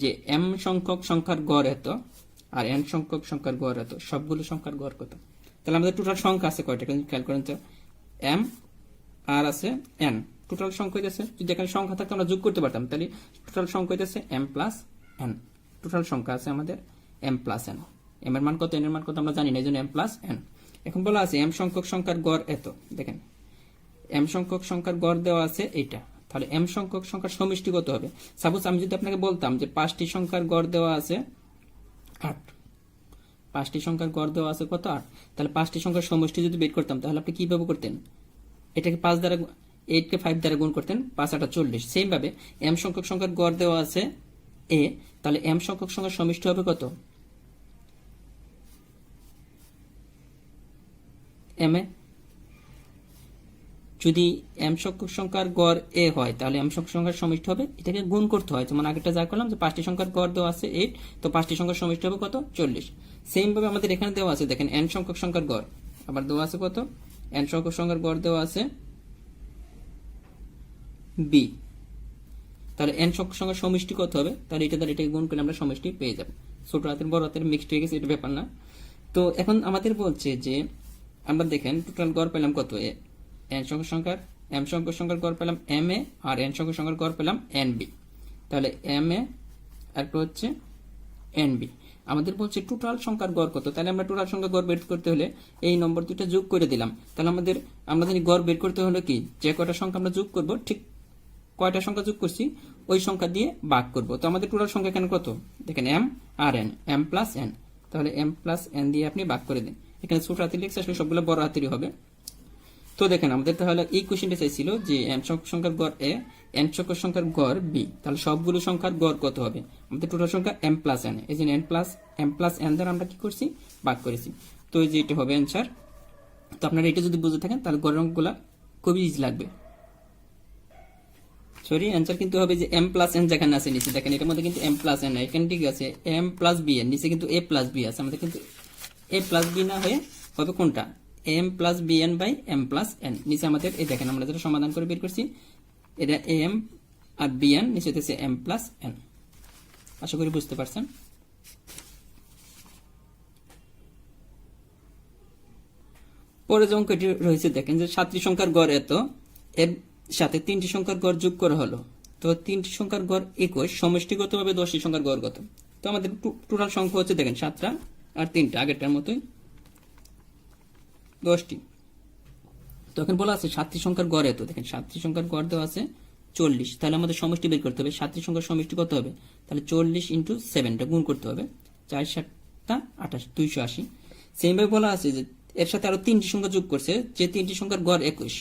যে এম সংখ্যক সংখ্যার গড় এত আর এন সংখ্যক সংখ্যার গড় এত, সবগুলো সংখ্যার গড় কত। তাহলে আমাদের টোটাল সংখ্যা আছে কয়টা খেয়াল করেন তো, এম আর আছে এন, টোটাল সংখ্যা হইতেছে, যদি এখানে সংখ্যা থাকতো আমরা যোগ করতে পারতাম, তাহলে টোটাল সংখ্যা হইতেছে এম প্লাস এন। টোটাল সংখ্যা আছে আমাদের এম প্লাস এন। এম এর মান কত, এন এর মান কত আমরা জানি না, এই জন্য এম প্লাস এন। এখন বলা আছে এম সংখ্যক সংখ্যার গড় এত। দেখেন এম সংখ্যক সংখ্যার গড় দেওয়া আছে এইটা, তাহলে এম সংখ্যক সংখ্যার সমষ্টি কত হবে। সাপোজ আমি যদি আপনাকে বলতাম যে 5টি সংখ্যার গড় দেওয়া আছে 8, 5টি সংখ্যার গড় দেওয়া আছে কত 8, তাহলে 5টি সংখ্যার সমষ্টি যদি বের করতাম তাহলে আপনি কিভাবে করতেন, এটাকে 5 দ্বারা 8 কে 5 দ্বারা গুণ করতেন, 5 8 40। সেম ভাবে এম সংখ্যক সংখ্যার গড় দেওয়া আছে এ, তাহলে এম সংখ্যক সংখ্যার সমষ্টি হবে কত, এম এ যদি এম সংখ্যক সংখ্যার গড় এ হয় তাহলে এম সংখ্যক সংখ্যার সমষ্টি হবে, এটাকে গুণ করতে হয়। যেমন আগেটা যা করলাম যে 5টি সংখ্যার গড় দেওয়া আছে 8, তো 5টি সংখ্যার সমষ্টি হবে কত 40। সেম ভাবে আমাদের এখানে দেওয়া আছে দেখেন এন সংখ্যক সংখ্যার গড় আবার দেওয়া আছে কত, এন সংখ্যক সংখ্যার গড় দেওয়া আছে বি, তাহলে এন সংখ্যক সংখ্যার সমষ্টি কত হবে, তাহলে এটা দ্বারা এটাকে গুণ করে আমরা সমষ্টি পেয়ে যাব। ছোট হাতের বড় হাতের মিক্সড হয়ে গেছে, এটা ব্যাপার না। তো এখন আমাদের বলছে যে আমরা দেখেন টোটাল গড় পেলাম কত, এন সংখ্যক সংখ্যার এম সংখ্যক সংখ্যার গড় পেলাম এম এ, আর এন সংখ্যক সংখ্যার গড় পেলাম এন বি। তাহলে এম এ আর একটা হচ্ছে এন বি। আমাদের বলছে টোটাল সংখ্যার গড় কত, তাহলে আমরা টোটাল সংখ্যার গড় বের করতে হলে এই নম্বর দুইটা যোগ করে দিলাম। তাহলে আমরা জানি গড় বের করতে হলে কি, যে কয়টা সংখ্যা আমরা যোগ করব ঠিক কয়টা সংখ্যা যোগ করছি ওই সংখ্যা দিয়ে ভাগ করব। তো আমাদের টোটাল সংখ্যা এখানে কত, দেখেন M R N, M plus N, তাহলে এম প্লাস এন দিয়ে আপনি ভাগ করে দিন। এখানে ছোট হাতের লিখছে, আসলে সবগুলো বড় হাতেরই হবে। তো দেখেন আমাদের তাহলে এই কোশ্চেনটা চাইছিল যে এম সংখ্যক সংখ্যার গড় এ, এন সংখ্যক সংখ্যার গড় বি, তাহলে সবগুলো সংখ্যার গড় কত হবে। আমাদের টোটাল সংখ্যা এম প্লাস এন, এই যে এম প্লাস এন দ্বারা আমরা কি করছি ভাগ করেছি। তো এই যে এটা হবে অ্যান্সার। তো আপনারা এটা যদি বুঝে থাকেন তাহলে গড়ের অঙ্কগুলো খুবই ইজি লাগবে। সরি, অ্যান্সার কিন্তু হবে যে এম প্লাস এন যেখানে আছে নিচে, দেখেন এটার মধ্যে কিন্তু এম প্লাস এন, এখানে ঠিক আছে এম প্লাস বি এন, নিচে কিন্তু এ প্লাস বি আছে, আমাদের কিন্তু এ প্লাস বি না হয়ে হবে কোনটা, M plus B N by M plus N. নিচে আমাদের এই দেখেন আমরা যেটা সমাধান করে বের করছি, এটা এম আর বি এন, নিচে হচ্ছে এম প্লাস এন। আশা করি বুঝতে পারছেন। পরে যে অঙ্কটি রয়েছে দেখেন যে 7টি সংখ্যার গড় এত, এর সাথে 3টি সংখ্যার গড় যোগ করা হলো, তো 3টি সংখ্যার গড় 21, সমষ্টিগতভাবে 10টি সংখ্যার গড় কত। তো আমাদের টোটাল সংখ্যা হচ্ছে দেখেন 7টা আর 3টা, আগেরটার মতোই 10টি। তো এখন বলা আছে 7টি সংখ্যার গড় এত, দেখেন 7টি সংখ্যার গড় দেওয়া আছে 40, তাহলে আমাদের সমষ্টি বের করতে হবে। 7টি সংখ্যার সমষ্টি কত হবে, তাহলে 40 ইন্টু 7টা গুণ করতে হবে, 4 7টা 28, 280। সেইভাবে বলা আছে যে এর সাথে আরো 3টি সংখ্যা যোগ করছে, যে 3টি সংখ্যার গড় 21,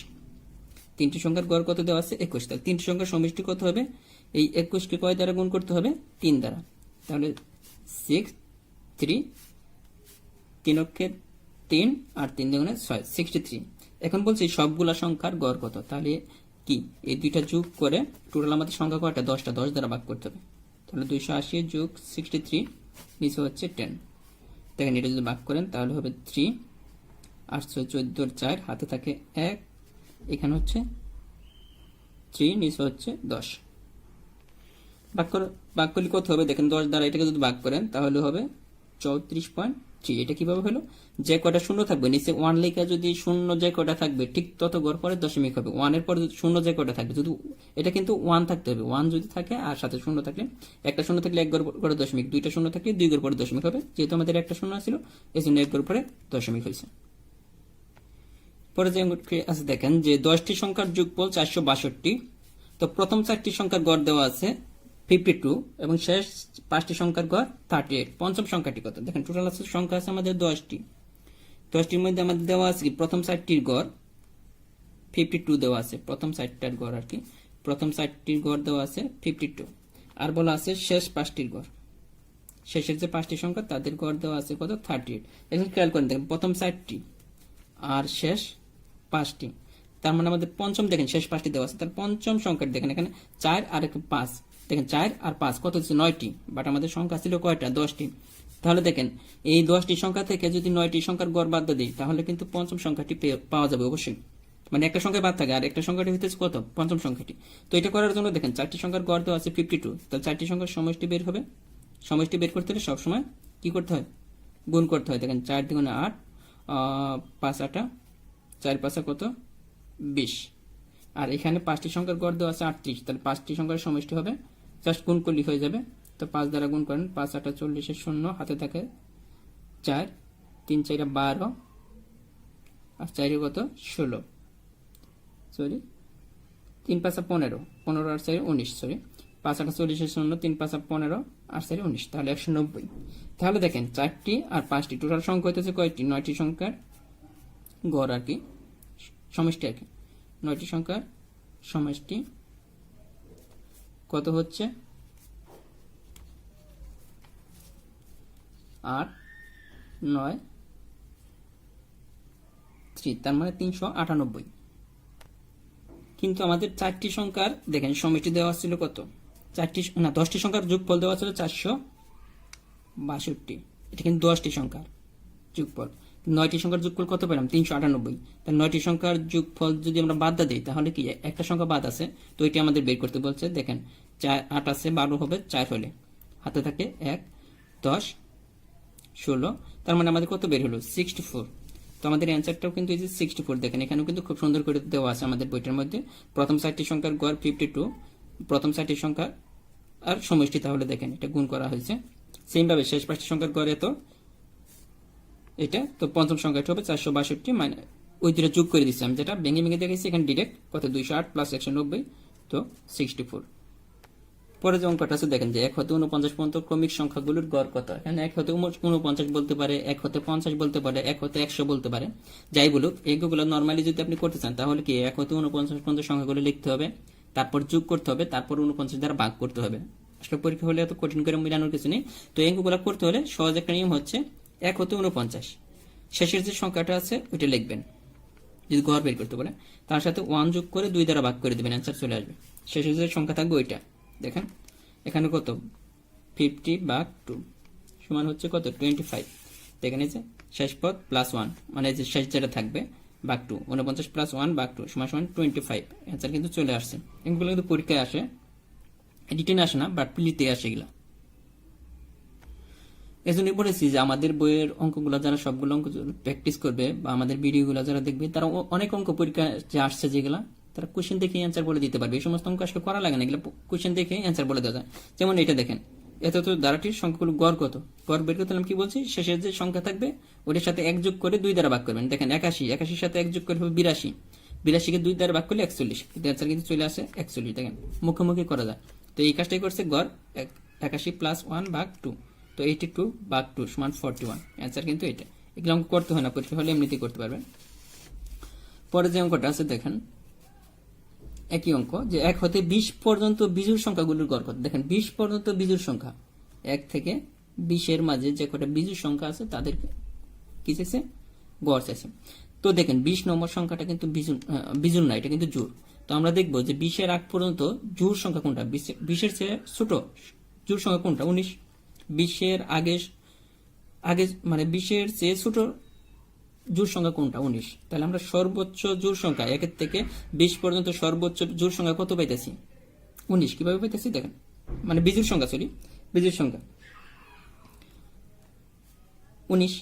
3টি সংখ্যার গড় কত দেওয়া আছে 21, তাহলে 3টি সংখ্যার সমষ্টি কত হবে, এই 21কে কয় দ্বারা গুণ করতে হবে 3 দ্বারা, তাহলে 6 3 3 অক্ষে 3 আর 3 দুগুণে 6, 63। এখন বলছি সবগুলা সংখ্যার গড় কত, তাহলে কি এই দুইটা যোগ করে টোটাল আমাদের সংখ্যা কয়টা 10টা, 10 দ্বারা ভাগ করতে হবে। তাহলে 280 যোগ 63 নিচে হচ্ছে 10। দেখেন এটা যদি ভাগ করেন তাহলে হবে 3, 8 14 4 হাতে থাকে 1, এখানে হচ্ছে 3, নিচে হচ্ছে 10। ভাগ করলে কত হবে দেখেন, 10 দ্বারা এটাকে যদি ভাগ করেন তাহলে হবে 34.3। এটা কিভাবে হলো, যে কয়টা শূন্য থাকবে নিচে 1 লেখা, যদি শূন্য যে কয়টা থাকবে ঠিক তত গড় পরে দশমিক হবে, 1 এর পরে শূন্য যে কয়টা থাকবে, যদি এটা কিন্তু 1 থাকতে হবে, 1 যদি থাকে আর সাথে শূন্য থাকলে, একটা শূন্য থাকলে 1 গড় পরে দশমিক, দুইটা শূন্য থাকলে 2 গড় পরে দশমিক হবে, যেহেতু আমাদের একটা শূন্য ছিল এই জন্য 1 গড় পরে দশমিক হয়েছে। পরে যে আছে দেখেন যে 10টি সংখ্যার যোগফল 462, তো প্রথম 4টি সংখ্যার গড় দেওয়া আছে 52 এবং শেষ 5টি সংখ্যার গড় 38। পঞ্চম সংখ্যাটি কত, দেখেন টোটাল আছে সংখ্যা আছে আমাদের 10টি, 10টির মধ্যে আমাদের দেওয়া আছে কি প্রথম 4টির গড় 52 দেওয়া আছে, প্রথম 4টার গড় আর কি, প্রথম 4টির গড় দেওয়া আছে 52, আর বলা আছে শেষ 5টির গড়, শেষের যে 5টি সংখ্যা তাদের গড় দেওয়া আছে কত 38। এখন খেয়াল করেন দেখেন প্রথম 4টি আর শেষ 5টি, তার মানে আমাদের পঞ্চম দেখেন শেষ 5টি দেওয়া আছে, তার পঞ্চম সংখ্যাটি দেখেন এখানে 4 আর 5, দেখেন 4 আর 5 কত হচ্ছে 9টি, বাট আমাদের সংখ্যা ছিল কয়টা 10টি। তাহলে দেখেন এই 10টি সংখ্যা থেকে যদি 9টি সংখ্যার গড় বাদ দিই তাহলে কিন্তু পঞ্চম সংখ্যাটি পাওয়া যাবে অবশ্যই। মানে একটা সংখ্যা বাদ থাকে, আর একটা সংখ্যাটি হইতেছে কত, পঞ্চম সংখ্যাটি। তো এটা করার জন্য দেখেন চারটি সংখ্যার গড় দেওয়া আছে 52, তাহলে চারটি সংখ্যার সমষ্টি বের হবে। সমষ্টি বের করতে হলে সবসময় কি করতে হয়, গুণ করতে হয়। দেখেন 4 দ্বিগুণে 8, 5 8, 4 5 কত 20। আর এখানে পাঁচটি সংখ্যার গড় দেওয়া আছে 38, তাহলে পাঁচটি সংখ্যার সমষ্টি হবে, জাস্ট গুণ করলে হয়ে যাবে। তো 5 দ্বারা গুণ করেন, 5 8 40 শূন্য, হাতে থাকে 4, 3 4 12, আর 4 কত 16, সরি 3 5 15, 15 আর 4 19, সরি 5 8 40 শূন্য, 3 5 15 আর 4 19, তাহলে 190। তাহলে দেখেন চারটি আর পাঁচটি টোটাল সংখ্যা হইতেছে কয়টি, 9টি সংখ্যার গড় আর কি, সমষ্টি আর কি। 9টি সংখ্যার সমষ্টি কত হচ্ছে 8 9 3, তার মানে 398। কিন্তু আমাদের চারটি সংখ্যার দেখেন সমষ্টি দেওয়া ছিল কত, 10টি সংখ্যার যোগফল দেওয়া ছিল 462, এটা কিন্তু 10টি সংখ্যার যোগফল। 9টি সংখ্যার যোগফল কত পেলাম, 398। তাহলে 9টি সংখ্যার যোগফল যদি আমরা বাদ দিই তাহলে কি একটা সংখ্যা বাদ আছে, তো এটি আমাদের বের করতে বলছে। দেখেন 4 8 আছে, 12 হবে 4 হলে, হাতে থাকে 1 10 16, তার মানে আমাদের কত বের হলো 64। তো আমাদের অ্যান্সারটাও কিন্তু এই যে 64, দেখেন এখানেও কিন্তু খুব সুন্দর করে দেওয়া আছে আমাদের বইটার মধ্যে। প্রথম 4টি সংখ্যার গড় 52, প্রথম 4টি সংখ্যা আর সমষ্টি, তাহলে দেখেন এটা গুণ করা হয়েছে। সেম ভাবে শেষ 5টি সংখ্যার গড় এত, এটা তো পঞ্চম সংখ্যাটি হবে 462, মানে ওই দুটো যোগ করে দিচ্ছি আমি, যেটা ভেঙে ভেঙে দেখেছি এখানে ডিরেক্ট কত 208 প্লাস 190, তো 64। পরে যে অঙ্কটা আছে দেখেন যে 1 হতে 49 পর্যন্ত ক্রমিক সংখ্যাগুলোর গড় কত। এখানে 1 হতে 49 বলতে পারে, 1 হতে 50 বলতে পারে, 1 হতে 100 বলতে পারে, যাই বলুক এইগুলো নর্মালি যদি আপনি করতে চান তাহলে কি 1 হতে 49 পর্যন্ত সংখ্যাগুলো লিখতে হবে, তারপর যোগ করতে হবে, তারপর 49 দ্বারা ভাগ করতে হবে। আসলে পরীক্ষা হলে এত কঠিন করে মিলানোর কিছু নেই। তো এইগুলো করতে হলে সহজ একটা নিয়ম হচ্ছে 1 হতে 49, শেষের যে সংখ্যাটা আছে ওইটা লিখবেন যদি গড় বের করতে বলে, তার সাথে 1 যোগ করে 2 দ্বারা ভাগ করে দেবেন, অ্যান্সার চলে আসবে। শেষের যে সংখ্যা থাকবে ওইটা দেখেন এখানে কত 50/2 সমান হচ্ছে কত 25। দেখেন এই যে শেষ পদ প্লাস 1, মানে যে শেষ যেটা থাকবে ভাগ 2, 49 প্লাস 1 ভাগ 2 সমান সমান 25। অ্যান্সার কিন্তু চলে আসছে। এগুলো কিন্তু পরীক্ষায় আসে, রিটেন আসে না, বাট প্লিতে আসে এগুলা। এজন্যই বলেছি যে আমাদের বইয়ের অঙ্কগুলো যারা সবগুলো অঙ্ক প্র্যাকটিস করবে বা আমাদের ভিডিওগুলো যারা দেখবে তারা অনেক অঙ্ক পরীক্ষা যে আসছে যেগুলা তারা কোশ্চেন দেখে অ্যান্সার বলে দিতে পারবে। এই সমস্ত অঙ্ক আসলে করা লাগে না, এগুলো কোশ্চেন দেখে অ্যান্সার বলে দেওয়া যায়। যেমন এটা দেখেন, এত তো দ্বারাটির সংখ্যাগুলো গড় কত, গড় বের করতে কি বলছি, শেষের যে সংখ্যা থাকবে ওটার সাথে 1 যোগ করে 2 দ্বারা ভাগ করবেন। দেখেন 81, 81 সাথে 1 যোগ করে হবে 82, 82 কে 2 দ্বারা ভাগ করলে 41, কিন্তু অ্যান্সার কিন্তু চলে আসে 41। দেখেন মুখোমুখি করা যায়। তো এই কাজটাই করছে গড় 81 প্লাস 1 ভাগ 2, তো 82/2 সমান 41। অ্যান্সার কিন্তু এটা। এগুলো অঙ্ক করতে হয় না, পরীক্ষা হলে এমনিতেই করতে পারবেন। পরে যে অঙ্কটা আছে দেখেন একই অঙ্ক, যে 1 হতে 20 পর্যন্ত বিজোড় সংখ্যাগুলোর গড় কত। দেখেন 20 পর্যন্ত বিজোড় সংখ্যা, 1 থেকে 20 মাঝে যে কটা বিজোড় সংখ্যা আছে তাদের কি চাইছে, গড় চাইছে। তো দেখেন 20 নম্বর সংখ্যাটা কিন্তু বিজোড় না, এটা কিন্তু জোড়। তো আমরা দেখবো যে 20 আগ পর্যন্ত জোড় সংখ্যা কোনটা, 20 চেয়ে ছোট জোড় সংখ্যা কোনটা, 19। 20 আগে মানে 20 চেয়ে ছোট জোড় সংখ্যা কোনটা, 19। তাহলে আমরা সর্বোচ্চ জোড় সংখ্যা 1 থেকে 20 পর্যন্ত সর্বোচ্চ জোড় সংখ্যা কত পাইতেছি, 19। কিভাবে পাইতেছি দেখেন, মানে বিজোড় সংখ্যা, বিজোড় সংখ্যা 19।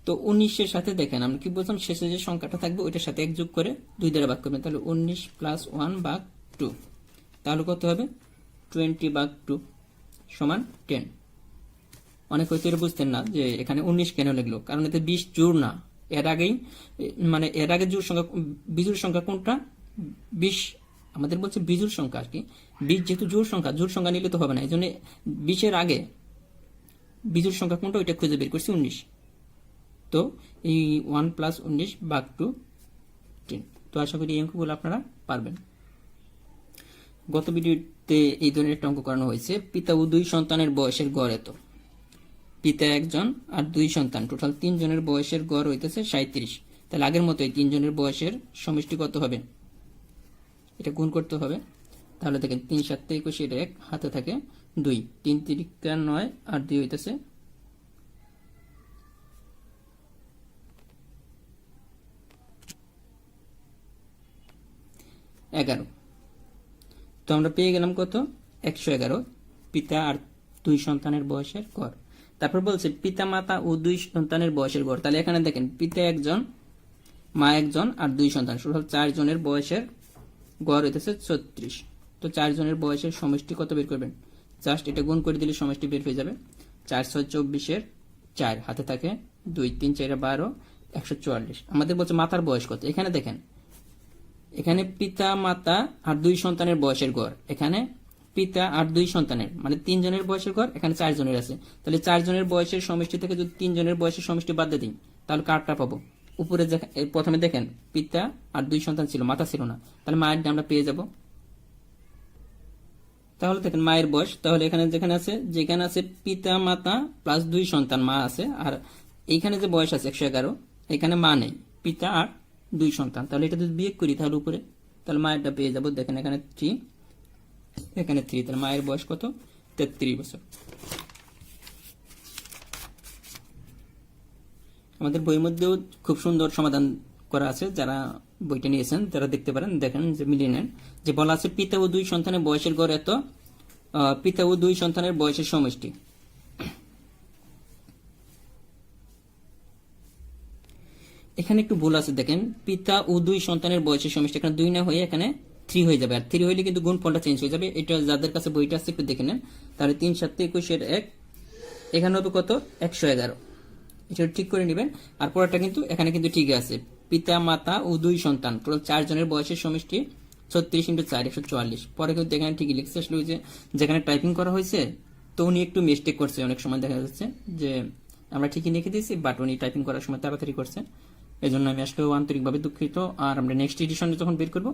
তো 19 সাথে দেখেন আমরা কি বলছিলাম, শেষে যে সংখ্যাটা থাকবে ওইটার সাথে 1 যোগ করে 2 দ্বারা ভাগ করবেন, তাহলে 19 প্লাস 1 ভাগ 2, তাহলে কত হবে 20/2 সমান 10। অনেক হয়তো এটা বুঝতেন না যে এখানে 19 কেন লিখলো, কারণ এতে 20 জোড় না, এর আগেই মানে এর আগে জোড় সংখ্যা বিজোড় সংখ্যা কোনটা, 20 আমাদের বলছে বিজোড় সংখ্যা আর কি। 20 যেহেতু জোড় সংখ্যা নিলে তো হবে না, এই জন্য 20 আগে বিজোড় সংখ্যা কোনটা ওইটা খুঁজে বের করছি 19। তো এই 1 প্লাস 19/2 10। তো আশা করি এই অঙ্কগুলো আপনারা পারবেন। গত ভিডিওতে এই ধরনের একটা অঙ্ক করানো হয়েছে, পিতা ও 2 সন্তানের বয়সের গড় এত। পিতা 1 জন আর 2 সন্তান, টোটাল 3 জনের বয়সের গড় হইতেছে 37। তাহলে আগের মতোই 3 জনের বয়সের সমষ্টি কত হবে, এটা গুণ করতে হবে। তাহলে দেখেন 3 7 21, এটা 1, হাতে থাকে 2, 3 3 9 আর 2 হইতেছে 22। 11। তো আমরা পেয়ে গেলাম কত? 111 পিতা আর 2 সন্তানের বয়সের গড়। তারপর বলছে পিতা মাতা ও 2 সন্তানের বয়সের গড়। তাহলে এখানে দেখেন পিতা একজন, মা একজন আর 2 সন্তান, টোটাল 4 জনের বয়সের গড় হইতেছে 36। তো 4 জনের বয়সের সমষ্টি কত বের করবেন? জাস্ট এটা গুণ করে দিলে সমষ্টি বের হয়ে যাবে। 4 6 24 4 হাতে থাকে 2 3 4 12 144। আমাদের বলছে মাতার বয়স কত। এখানে দেখেন, এখানে পিতা মাতা আর 2 সন্তানের বয়সের গড়, এখানে পিতা আর 2 সন্তানের মানে 3 জনের বয়সের গড়, এখানে 4 জনের আছে। তাহলে 4 জনের বয়সের সমষ্টি থেকে যদি 3 জনের বয়সের সমষ্টি বাদ দিই তাহলে কারটা পাবো? উপরে প্রথমে দেখেন পিতা আর 2 সন্তান ছিল, মাতা ছিল না, তাহলে মায়ের আমরা পেয়ে যাব। তাহলে দেখেন মায়ের বয়স, তাহলে এখানে যেখানে আছে পিতা মাতা প্লাস 2 সন্তান মা আছে, আর এইখানে যে বয়স আছে 111, এখানে মা নেই, পিতা আর 2 সন্তান। তাহলে এটা যদি বিয়োগ করি তাহলে উপরে, তাহলে মায়েরটা পেয়ে যাব। দেখেন এখানে 3 এখানে 3, তাহলে মায়ের বয়স কত? 33 বছর। আমাদের বইয়ের মধ্যেও খুব সুন্দর সমাধান করা আছে, যারা বইটা নিয়েছেন তারা দেখতে পারেন। দেখেন যে মিলিয়ে নেন, যে বলা আছে পিতা ও 2 সন্তানের বয়সের গড় এত, পিতা ও 2 সন্তানের বয়সের সমষ্টি। এখানে একটু ভুল আছে, দেখেন পিতা ও 2 সন্তানের বয়সের সমষ্টি, এখানে 2 না হয়ে এখানে 3 হয়ে যাবে, আর 3 হইলে কিন্তু গুণফলটা চেঞ্জ হয়ে যাবে। এটা যাদের কাছে বইটা আছে একটু দেখে নেন। তাহলে 3 7 21 1, এখানে হবে কত? 111। এটা ঠিক করে নেবেন। আর পরেরটা কিন্তু এখানে কিন্তু ঠিক আছে, পিতা মাতা ও 2 সন্তান টোটাল 4 জনের বয়সের সমষ্টি 36 × 4 144। পরে কিন্তু এখানে ঠিকই লিখছে, আসলে ওই যে যেখানে টাইপিং করা হয়েছে তো উনি একটু মিস্টেক করছে, অনেক সময় দেখা যাচ্ছে যে আমরা ঠিকই লিখে দিয়েছি বাট উনি টাইপিং করার সময় তাড়াতাড়ি করছে, এই জন্য আমি আসলে আন্তরিকভাবে দুঃখিত। আর আমরা নেক্সট এডিশনে যখন বের করবো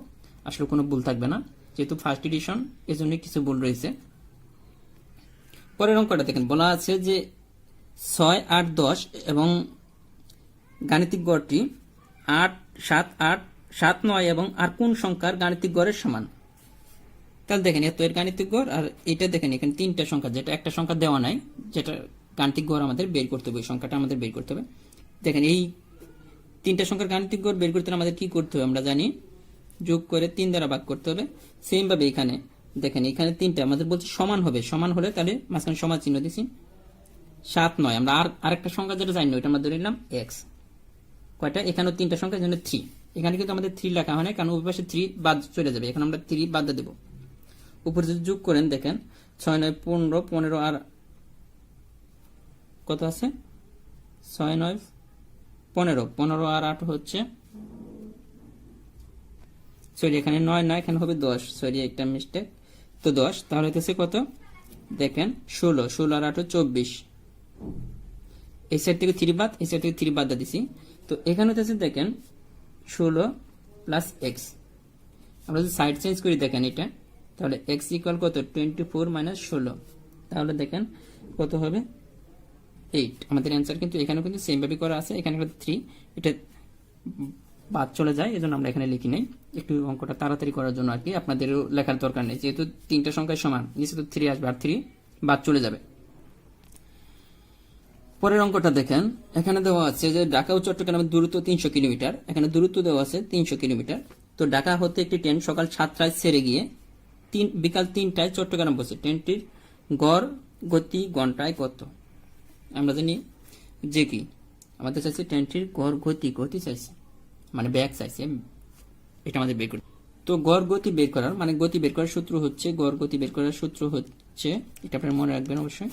আসলে কোনো ভুল থাকবে না, যেহেতু ফার্স্ট এডিশন এজন্য কিছু ভুল রয়েছে। পরের অঙ্কটা দেখেন, বলা আছে যে 6 8 10 এবং গাণিতিক গড়টি 8 7 8 7 9 এবং আর কোন সংখ্যার গাণিতিক গড়ের সমান? তাহলে দেখেন এত এর গাণিতিক গড়, আর এটা দেখেন এখানে 3টা সংখ্যা, যেটা একটা সংখ্যা দেওয়া নাই, যেটা গাণিতিক গড় আমাদের বের করতে হবে, সংখ্যাটা আমাদের বের করতে হবে। দেখেন এই 3টা সংখ্যার গাণিতিক গড় বের করতে আমাদের কি করতে হবে আমরা জানি, যোগ করে 3 দ্বারা ভাগ করতে হবে। সেম ভাবে এখানে দেখেন, এখানে 3টা আমাদের বলছে সমান হবে, সমান হলে তাহলে মাঝখানে সমান চিহ্ন দিছি। 7 9 আমরা আরেকটা সংখ্যা যেটা জানি না ওইটা আমরা ধরে নিলাম x। কয়টা? এখানেও 3টা সংখ্যা, এখানে 3। এখানে কিন্তু আমাদের 3 লেখা হয় না, কারণ ওই পাশে 3 বাদ চলে যাবে, এখন আমরা 3 বাদ দেব। উপরে যদি যোগ করেন দেখেন 6 9 15 15 আর কত আছে? 6 9 15 15 আর 8 হচ্ছে, সরি এখানে 9 না, এখানে হবে 10, সরি একটা মিস্টেক। তো 10, তাহলে হইতেছে কত? দেখেন 16 16 আর 8 24। এই সাইড থেকে 3 বাদ, এই সাইড থেকে 3 বাদ দিছি। তো এখানে হচ্ছে দেখেন 16 প্লাস এক্স। আমরা যদি সাইড চেঞ্জ করি দেখেন এটা, তাহলে এক্স ইকুয়াল কত? 24 মাইনাস 16। তাহলে দেখেন কত হবে? 8। আমাদের অ্যান্সার কিন্তু এখানেও কিন্তু সেম ভাবে করা আছে, এখানে 3, এটা বাদ চলে যায়, এজন্য আমরা এখানে লিখি নাই, একটু অঙ্কটা তাড়াতাড়ি করার জন্য আর কি। আপনাদেরও লেখার দরকার নেই, যেহেতু 3টা সংখ্যায় সমান, নিচে তো 3 আসবে আর 3 বাদ চলে যাবে। পরের অঙ্কটা দেখেন, এখানে দেওয়া আছে যে ঢাকা ও চট্টগ্রামের দূরত্ব 300 কিলোমিটার। এখানে দূরত্ব দেওয়া আছে 300 কিলোমিটার। তো ঢাকা হতে একটি ট্রেন সকাল 7টায় ছেড়ে গিয়ে বিকাল 3টায় চট্টগ্রাম পৌঁছে। ট্রেনটির গড় গতি ঘন্টায় কত? আমরা জানি যে কি আমাদের চাইছে ট্রেনটির গড় গতি চাইছে, মানে ব্যাগ চাইছে, এটা আমাদের বের করতে। তো গড় গতি বের করার মানে গতি বের করার সূত্র হচ্ছে, গড় গতি বের করার সূত্র হচ্ছে, এটা আপনারা মনে রাখবেন অবশ্যই,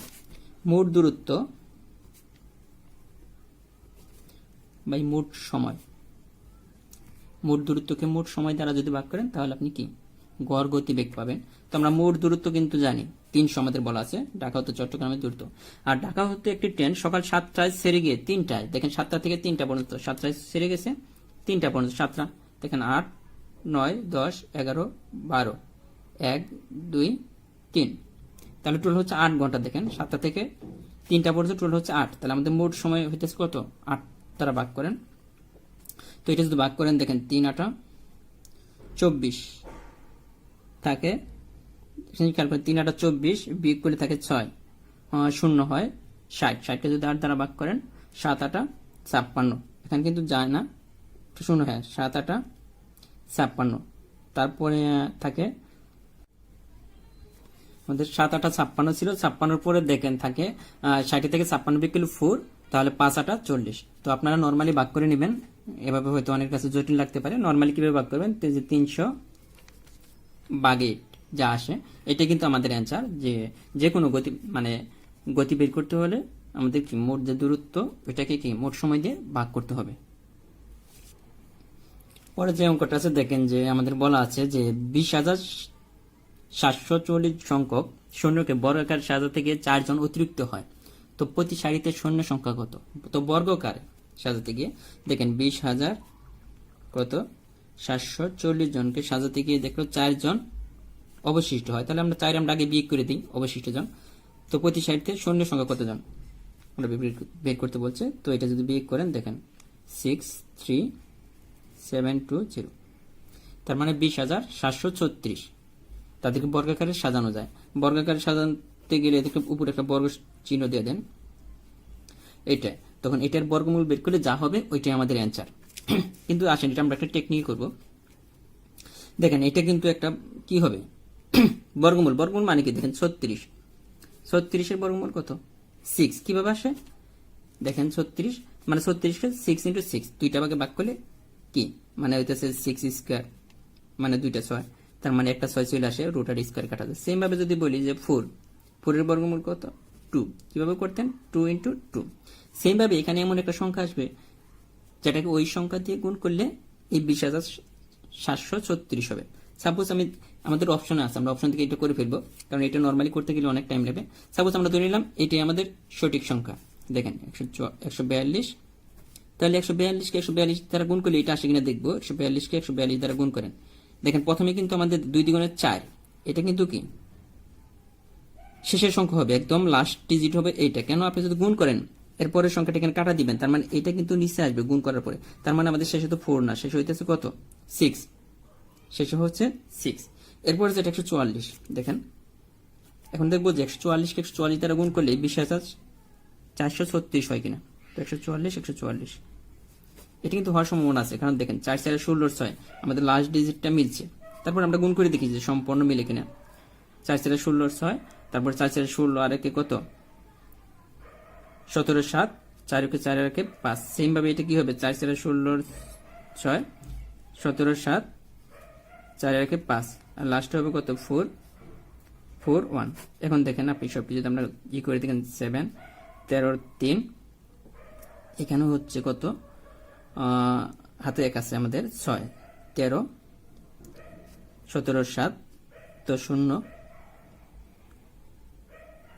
মোট দূরত্ব বাই মোট সময়। মোট দূরত্বকে মোট সময় দ্বারা যদি ভাগ করেন তাহলে আপনি কি গড় গতি বেগ পাবেন। তো আমরা মোট দূরত্ব কিন্তু জানি 300 আমাদের বলা আছে, ঢাকা হতে চট্টগ্রামের দূরত্ব। আর ঢাকা হতে একটি ট্রেন সকাল 7টায় ছেড়ে গিয়ে 3টায়, দেখেন 7টা থেকে 3টা পর্যন্ত, 7টায় ছেড়ে গেছে 3টা পর্যন্ত, 7টা দেখেন 8 9 10 11 12 1 2 3, তাহলে টোটাল হচ্ছে 8 ঘন্টা। দেখেন 7টা থেকে 3টা পর্যন্ত টোটাল হচ্ছে 8, তাহলে আমাদের মোট সময় হইতেছে কত? 8 দ্বারা ভাগ করেন। তো এটা যদি ভাগ করেন দেখেন 3 8 24 থাকে, 3 8 24 বিয়োগ করে থাকে 6, 0 হয় 60, 60কে যদি 8 দ্বারা ভাগ করেন 7 8 56, এখানে কিন্তু যায় না, 0 হয় 7 8 56, তারপরে থাকে আমাদের 7 8 56 ছিল, 56 পরে দেখেন থাকে 60 থেকে 56 বিয়োগ করলে 4, তাহলে 5 8 40। তো আপনারা নর্মালি ভাগ করে নেবেন, এভাবে হয়তো অনেক কাছে জটিল লাগতে পারে। নর্মালি কিভাবে ভাগ করবেন, যে 300 ভাগ 8 যা আসে, এটা কিন্তু আমাদের অ্যান্সার। যে কোনো গতি মানে গতি বের করতে হলে আমাদের কি মোট যে দূরত্ব ওইটাকে কি মোট সময় দিয়ে ভাগ করতে হবে। পরে যে অঙ্কটা আছে দেখেন যে আমাদের বলা আছে যে 20,740 সংখ্যক সৈন্যকে বর্গাকার সাজা থেকে 4 জন অতিরিক্ত হয়, তো প্রতি সারিতে সৈন্য সংখ্যা কত? তো বর্গাকার সাজাতে গিয়ে দেখেন 20,000 কত 740 জনকে সাজাতে গিয়ে দেখলো 4 জন অবশিষ্ট হয়, তাহলে আমরা 4 আমরা আগে বিয়োগ করে দিই অবশিষ্ট জন। তো প্রতি সারিতে সৈন্য সংখ্যা কত জন আমরা বের করতে বলছে। তো এটা যদি বিয়োগ করেন দেখেন 63720, তার মানে 20,736 তাদেরকে বর্গাকারে সাজানো যায়। বর্গাকারে সাজাতে গেলে এদেরকে উপরে একটা বর্গ চিহ্ন দিয়ে দেন, এটা তখন এটার বর্গমূল বের করলে যা হবে ওইটাই আমাদের অ্যান্সার। কিন্তু আসেন এটা আমরা একটা টেকনিক করব। দেখেন এটা কিন্তু একটা কি হবে বর্গমূল মানে কি দেখেন 36 এর বর্গমূল কত 6, কিভাবে আসে দেখেন 36 মানে 36কে 6 × 6 দুইটা ভাগে ভাগ করলে কি মানে হইতেছে 6 স্কয়ার মানে দুইটা 6, তার মানে একটা 6 চলে আসে, রুট আর স্কয়ার কাটা যায়। সেম ভাবে যদি বলি যে 4 এর বর্গমূল কত 2, কিভাবে করতেন 2 × 2। সেম ভাবে এখানে এমন একটা সংখ্যা আসবে যেটাকে ওই সংখ্যা দিয়ে গুণ করলে এই 20,736 হবে। সাপোজ আমাদের অপশনে আছে, আমরা অপশন থেকে এটা করে ফেলবো, কারণ এটা নর্মালি করতে গেলে অনেক টাইম লাগবে। সাপোজ আমরা ধরে নিলাম এটাই আমাদের সঠিক সংখ্যা, দেখেন 142, তাহলে 142কে 142 দ্বারা গুণ করলে এটা আসে কিনা দেখবো। 142কে 142 দ্বারা গুণ করেন, দেখেন প্রথমে কিন্তু আমাদের 2 দ্বিগুণে 4, এটা কিন্তু কি শেষের সংখ্যা হবে, একদম লাস্ট ডিজিট হবে এইটা। কেন আপনি যদি গুণ করেন এরপরের সংখ্যাটা এখানে কাটা দিবেন, তার মানে এটা কিন্তু নিচে আসবে গুণ করার পরে, তার মানে আমাদের শেষে তো 4 না, শেষ হইতেছে কত 6, শেষে হচ্ছে 6। এরপরে যেটা 144, দেখেন এখন দেখবো যে 144কে 144 দ্বারা গুণ করলে 20,436 হয় কিনা। তো 144 এটা কিন্তু হওয়ার সম্ভাবনা আছে, কারণ দেখেন 4 4 16 6 আমাদের লাস্ট ডিজিটটা মিলছে। তারপর আমরা গুণ করে দেখি যে সম্পূর্ণ মিলে কিনা। 4 4 16 6, তারপর 4 4 16 আর একে কত 17 7, 4 কে 4 আর একে 5। সেম ভাবে এটা কি হবে 4 4 16 6, 17 7, 4 আর একে 5, আর লাস্ট হবে কত 4 4 1। এখন দেখেন আপনি সবকিছু যদি আমরা ই করে দেখেন 7 13 3, এখানে হচ্ছে কত হাতে 1 আছে আমাদের 6 13 17 7 তো 0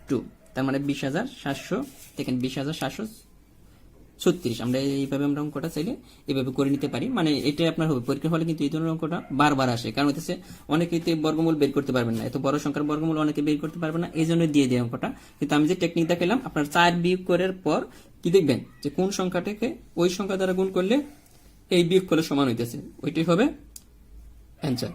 2, তার মানে 20,700 দেখেন 20,736। আমরা এইভাবে আমরা অঙ্কটা চাইলে এইভাবে করে নিতে পারি, মানে এটাই আপনার হবে পরীক্ষা হলে কিন্তু এই ধরনের অঙ্কটা বারবার আসে, কারণ হচ্ছে অনেকে বর্গমূল বের করতে পারবেন না, এত বড় সংখ্যার বর্গমূল অনেকে বের করতে পারবে না, এই জন্য দিয়ে দেয় অঙ্কটা। কিন্তু আমি যে টেকনিক দেখালাম আপনার 4 বিয়োগ করার পর কি দেখবেন যে কোন সংখ্যাটাকে ওই সংখ্যা দ্বারা গুণ করলে এই বিয়োগ ফলের সমান হইতেছে, ওইটাই হবে অ্যান্সার।